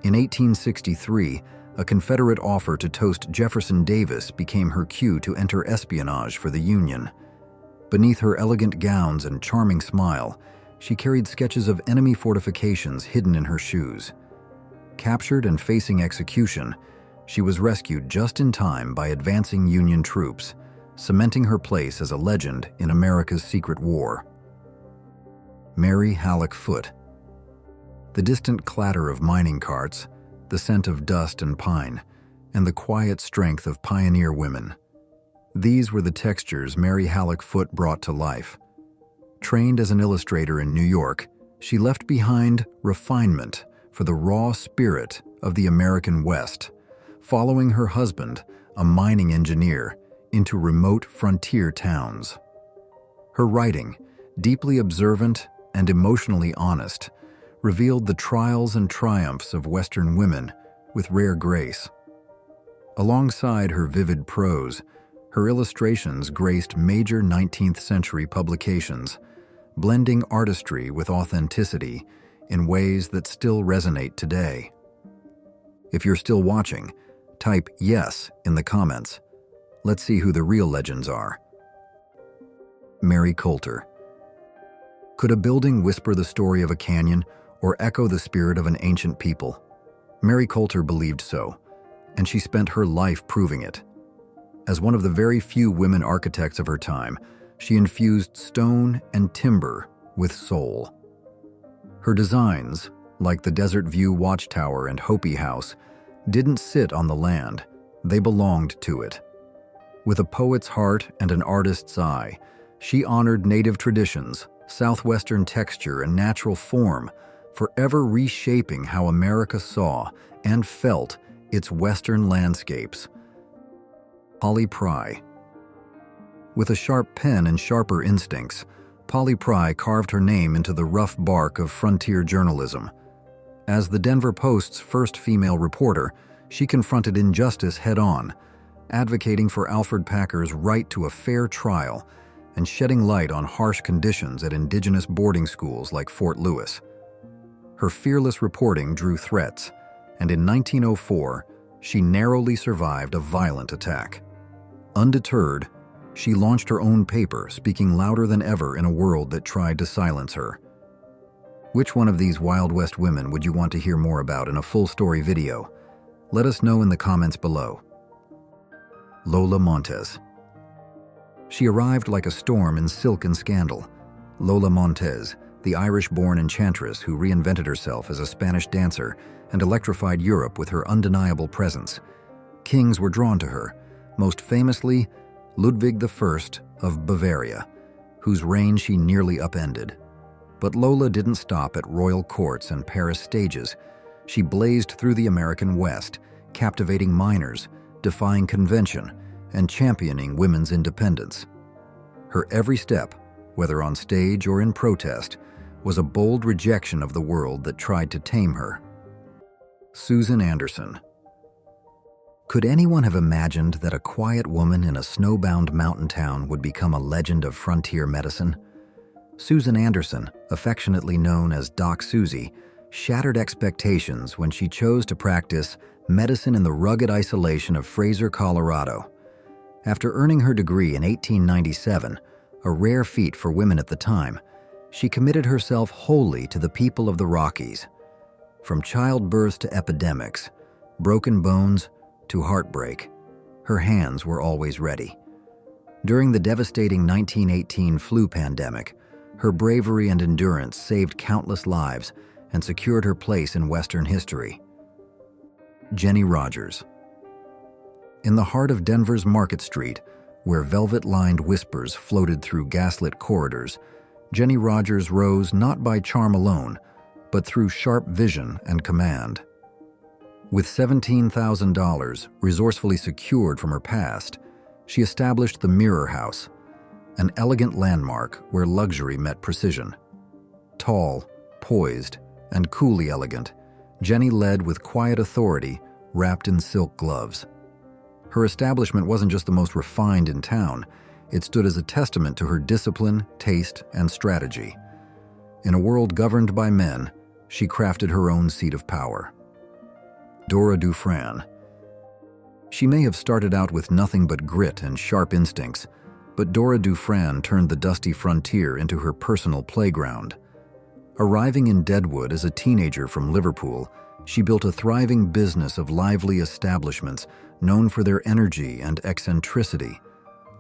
In 1863, a Confederate offer to toast Jefferson Davis became her cue to enter espionage for the Union. Beneath her elegant gowns and charming smile, she carried sketches of enemy fortifications hidden in her shoes. Captured and facing execution, she was rescued just in time by advancing Union troops, cementing her place as a legend in America's secret war. Mary Halleck Foote. The distant clatter of mining carts, the scent of dust and pine, and the quiet strength of pioneer women. These were the textures Mary Halleck Foote brought to life. Trained as an illustrator in New York, she left behind refinement for the raw spirit of the American West, following her husband, a mining engineer, into remote frontier towns. Her writing, deeply observant and emotionally honest, revealed the trials and triumphs of Western women with rare grace. Alongside her vivid prose, her illustrations graced major 19th century publications, blending artistry with authenticity in ways that still resonate today. If you're still watching, type yes in the comments. Let's see who the real legends are. Mary Coulter. Could a building whisper the story of a canyon or echo the spirit of an ancient people? Mary Coulter believed so, and she spent her life proving it. As one of the very few women architects of her time, she infused stone and timber with soul. Her designs, like the Desert View Watchtower and Hopi House, didn't sit on the land, they belonged to it. With a poet's heart and an artist's eye, she honored native traditions, southwestern texture, and natural form, forever reshaping how America saw and felt its western landscapes. Polly Pry. With a sharp pen and sharper instincts, Polly Pry carved her name into the rough bark of frontier journalism. As the Denver Post's first female reporter, she confronted injustice head-on, advocating for Alfred Packer's right to a fair trial and shedding light on harsh conditions at indigenous boarding schools like Fort Lewis. Her fearless reporting drew threats, and in 1904, she narrowly survived a violent attack. Undeterred, she launched her own paper, speaking louder than ever in a world that tried to silence her. Which one of these Wild West women would you want to hear more about in a full-story video? Let us know in the comments below. Lola Montez. She arrived like a storm in silk and scandal. Lola Montez, the Irish-born enchantress who reinvented herself as a Spanish dancer and electrified Europe with her undeniable presence. Kings were drawn to her, most famously Ludwig I of Bavaria, whose reign she nearly upended. But Lola didn't stop at royal courts and Paris stages. She blazed through the American West, captivating minors, defying convention, and championing women's independence. Her every step, whether on stage or in protest, was a bold rejection of the world that tried to tame her. Susan Anderson. Could anyone have imagined that a quiet woman in a snowbound mountain town would become a legend of frontier medicine? Susan Anderson, affectionately known as Doc Susie, shattered expectations when she chose to practice medicine in the rugged isolation of Fraser, Colorado. After earning her degree in 1897, a rare feat for women at the time, she committed herself wholly to the people of the Rockies. From childbirths to epidemics, broken bones to heartbreak, her hands were always ready. During the devastating 1918 flu pandemic, her bravery and endurance saved countless lives and secured her place in Western history. Jenny Rogers. In the heart of Denver's Market Street, where velvet-lined whispers floated through gaslit corridors, Jenny Rogers rose not by charm alone, but through sharp vision and command. With $17,000 resourcefully secured from her past, she established the Mirror House, an elegant landmark where luxury met precision. Tall, poised, and coolly elegant, Jenny led with quiet authority wrapped in silk gloves. Her establishment wasn't just the most refined in town, it stood as a testament to her discipline, taste, and strategy. In a world governed by men, she crafted her own seat of power. Dora DuFran. She may have started out with nothing but grit and sharp instincts, but Dora DuFran turned the dusty frontier into her personal playground. Arriving in Deadwood as a teenager from Liverpool, she built a thriving business of lively establishments known for their energy and eccentricity.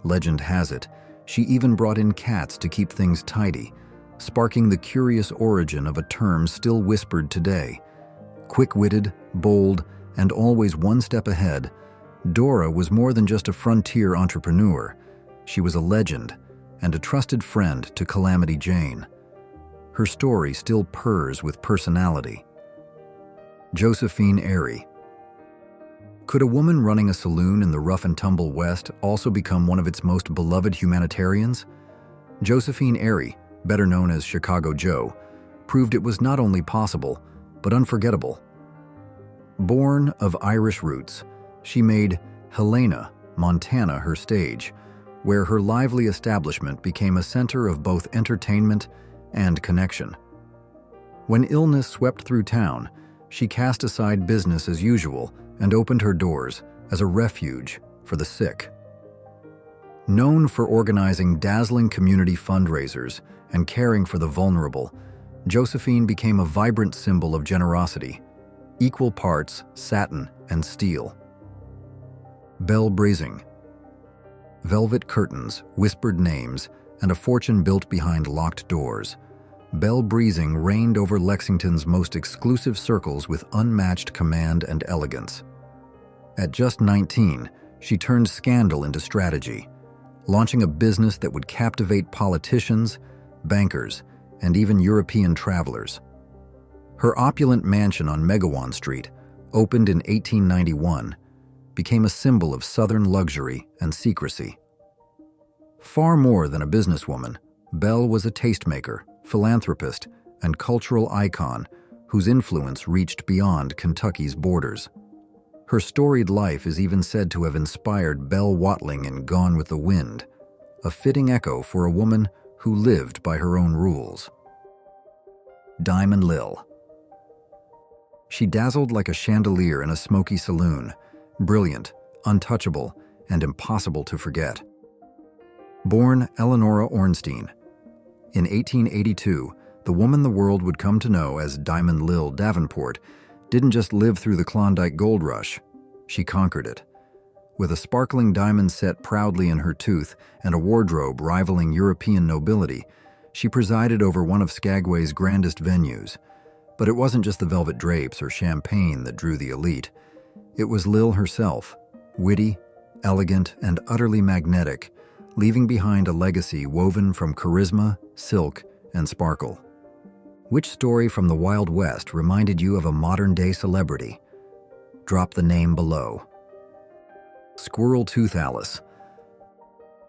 Legend has it, she even brought in cats to keep things tidy, sparking the curious origin of a term still whispered today. Quick-witted, bold, and always one step ahead, Dora was more than just a frontier entrepreneur. She was a legend and a trusted friend to Calamity Jane. Her story still purrs with personality. Josephine Airy. Could a woman running a saloon in the rough-and-tumble West also become one of its most beloved humanitarians? Josephine Airy, better known as Chicago Joe, proved it was not only possible, but unforgettable. Born of Irish roots, she made Helena, Montana her stage, where her lively establishment became a center of both entertainment and connection. When illness swept through town, she cast aside business as usual and opened her doors as a refuge for the sick. Known for organizing dazzling community fundraisers and caring for the vulnerable, Josephine became a vibrant symbol of generosity, equal parts satin and steel. Belle Brezing. velvet curtains, whispered names, and a fortune built behind locked doors, Belle Brezing reigned over Lexington's most exclusive circles with unmatched command and elegance. At just 19, she turned scandal into strategy, launching a business that would captivate politicians, bankers, and even European travelers. Her opulent mansion on Megawan Street, opened in 1891, became a symbol of Southern luxury and secrecy. Far more than a businesswoman, Belle was a tastemaker, philanthropist, and cultural icon whose influence reached beyond Kentucky's borders. Her storied life is even said to have inspired Belle Watling in Gone with the Wind, a fitting echo for a woman who lived by her own rules. Diamond Lil. She dazzled like a chandelier in a smoky saloon, brilliant, untouchable, and impossible to forget. Born Eleonora Ornstein. In 1882, the woman the world would come to know as Diamond Lil Davenport didn't just live through the Klondike Gold Rush, she conquered it. With a sparkling diamond set proudly in her tooth and a wardrobe rivaling European nobility, she presided over one of Skagway's grandest venues. But it wasn't just the velvet drapes or champagne that drew the elite. It was Lil herself, witty, elegant, and utterly magnetic, leaving behind a legacy woven from charisma, silk, and sparkle. Which story from the Wild West reminded you of a modern-day celebrity? Drop the name below. Squirrel Tooth Alice.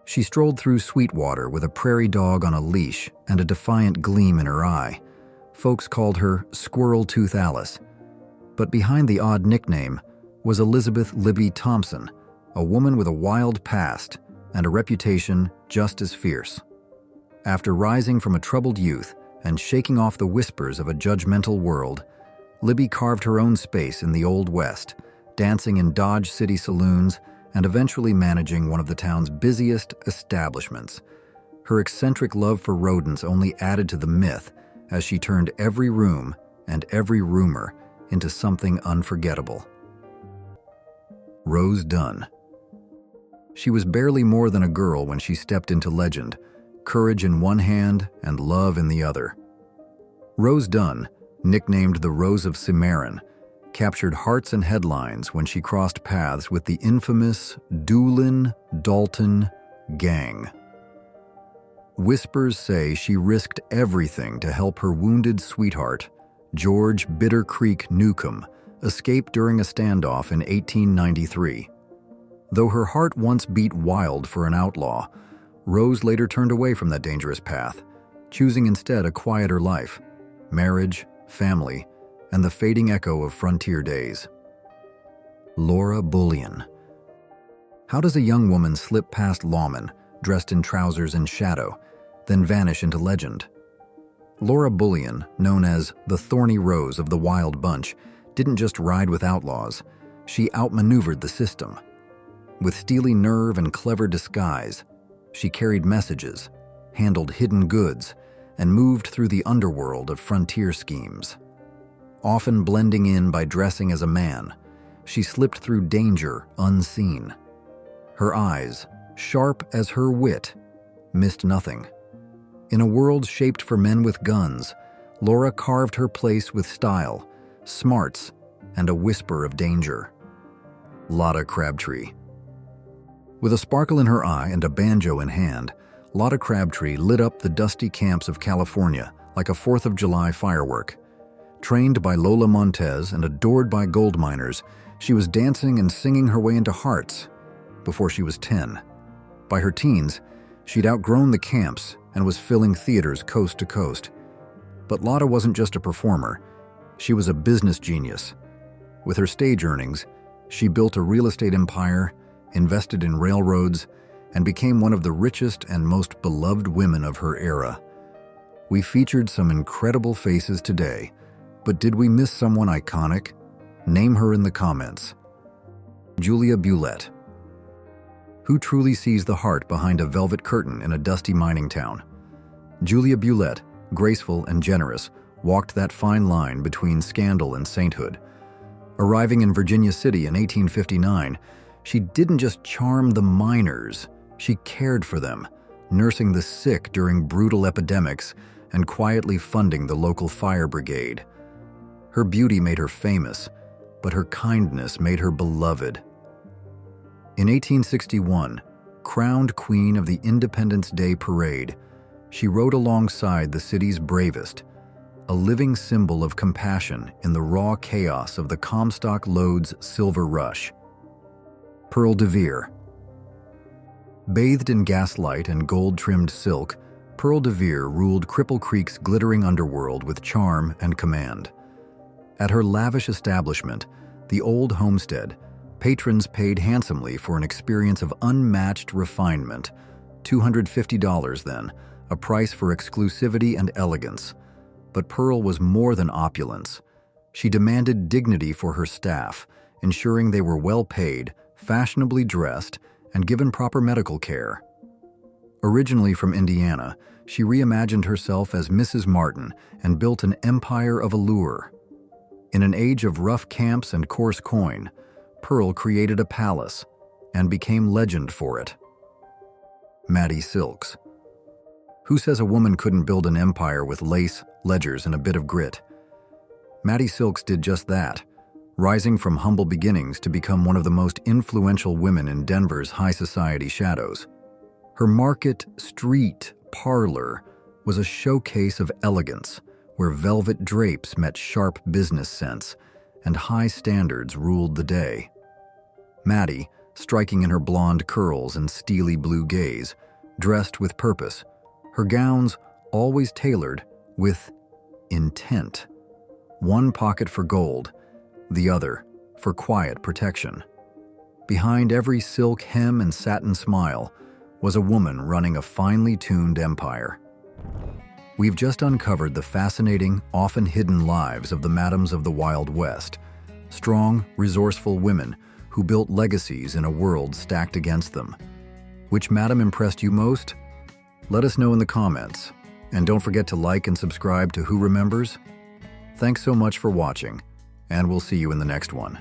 She strolled through Sweetwater with a prairie dog on a leash and a defiant gleam in her eye. Folks called her Squirrel Tooth Alice. But behind the odd nickname was Elizabeth Libby Thompson, a woman with a wild past and a reputation just as fierce. After rising from a troubled youth and shaking off the whispers of a judgmental world, Libby carved her own space in the Old West, dancing in Dodge City saloons and eventually managing one of the town's busiest establishments. Her eccentric love for rodents only added to the myth as she turned every room and every rumor into something unforgettable. Rose Dunn. She was barely more than a girl when she stepped into legend, courage in one hand and love in the other. Rose Dunn, nicknamed the Rose of Cimarron, captured hearts and headlines when she crossed paths with the infamous Doolin Dalton gang. Whispers say she risked everything to help her wounded sweetheart, George Bitter Creek Newcomb, escape during a standoff in 1893. Though her heart once beat wild for an outlaw, Rose later turned away from that dangerous path, choosing instead a quieter life, marriage, family, and the fading echo of frontier days. Laura Bullion. How does a young woman slip past lawmen, dressed in trousers and shadow, then vanish into legend? Laura Bullion, known as the Thorny Rose of the Wild Bunch, didn't just ride with outlaws, she outmaneuvered the system. With steely nerve and clever disguise, she carried messages, handled hidden goods, and moved through the underworld of frontier schemes. Often blending in by dressing as a man, she slipped through danger unseen. Her eyes, sharp as her wit, missed nothing. In a world shaped for men with guns, Laura carved her place with style, smarts, and a whisper of danger. Lotta Crabtree. With a sparkle in her eye and a banjo in hand, Lotta Crabtree lit up the dusty camps of California like a 4th of July firework. Trained by Lola Montez and adored by gold miners, she was dancing and singing her way into hearts before she was 10. By her teens, she'd outgrown the camps and was filling theaters coast to coast. But Lotta wasn't just a performer, she was a business genius. With her stage earnings, she built a real estate empire, invested in railroads, and became one of the richest and most beloved women of her era. We featured some incredible faces today, but did we miss someone iconic? Name her in the comments. Julia Bulette. Who truly sees the heart behind a velvet curtain in a dusty mining town? Julia Bulette, graceful and generous, walked that fine line between scandal and sainthood. Arriving in Virginia City in 1859, she didn't just charm the miners, She cared for them, nursing the sick during brutal epidemics and quietly funding the local fire brigade. Her beauty made her famous, but her kindness made her beloved. In 1861, crowned queen of the Independence Day Parade, she rode alongside the city's bravest, a living symbol of compassion in the raw chaos of the Comstock Lode's silver rush. Pearl DeVere. Bathed in gaslight and gold-trimmed silk, Pearl DeVere ruled Cripple Creek's glittering underworld with charm and command. At her lavish establishment, the Old Homestead, patrons paid handsomely for an experience of unmatched refinement, $250 then, a price for exclusivity and elegance. But Pearl was more than opulence. She demanded dignity for her staff, ensuring they were well paid, fashionably dressed, and given proper medical care. Originally from Indiana, she reimagined herself as Mrs. Martin and built an empire of allure. In an age of rough camps and coarse coin, Pearl created a palace and became legend for it. Mattie Silks. Who says a woman couldn't build an empire with lace, ledgers, and a bit of grit? Mattie Silks did just that, rising from humble beginnings to become one of the most influential women in Denver's high society shadows. Her Market Street parlor was a showcase of elegance, where velvet drapes met sharp business sense and high standards ruled the day. Mattie, striking in her blonde curls and steely blue gaze, dressed with purpose, her gowns always tailored with intent. One pocket for gold, the other for quiet protection. Behind every silk hem and satin smile was a woman running a finely tuned empire. We've just uncovered the fascinating, often hidden lives of the madams of the Wild West, strong, resourceful women who built legacies in a world stacked against them. Which madam impressed you most? Let us know in the comments, and don't forget to like and subscribe to Who Remembers. Thanks so much for watching, and we'll see you in the next one.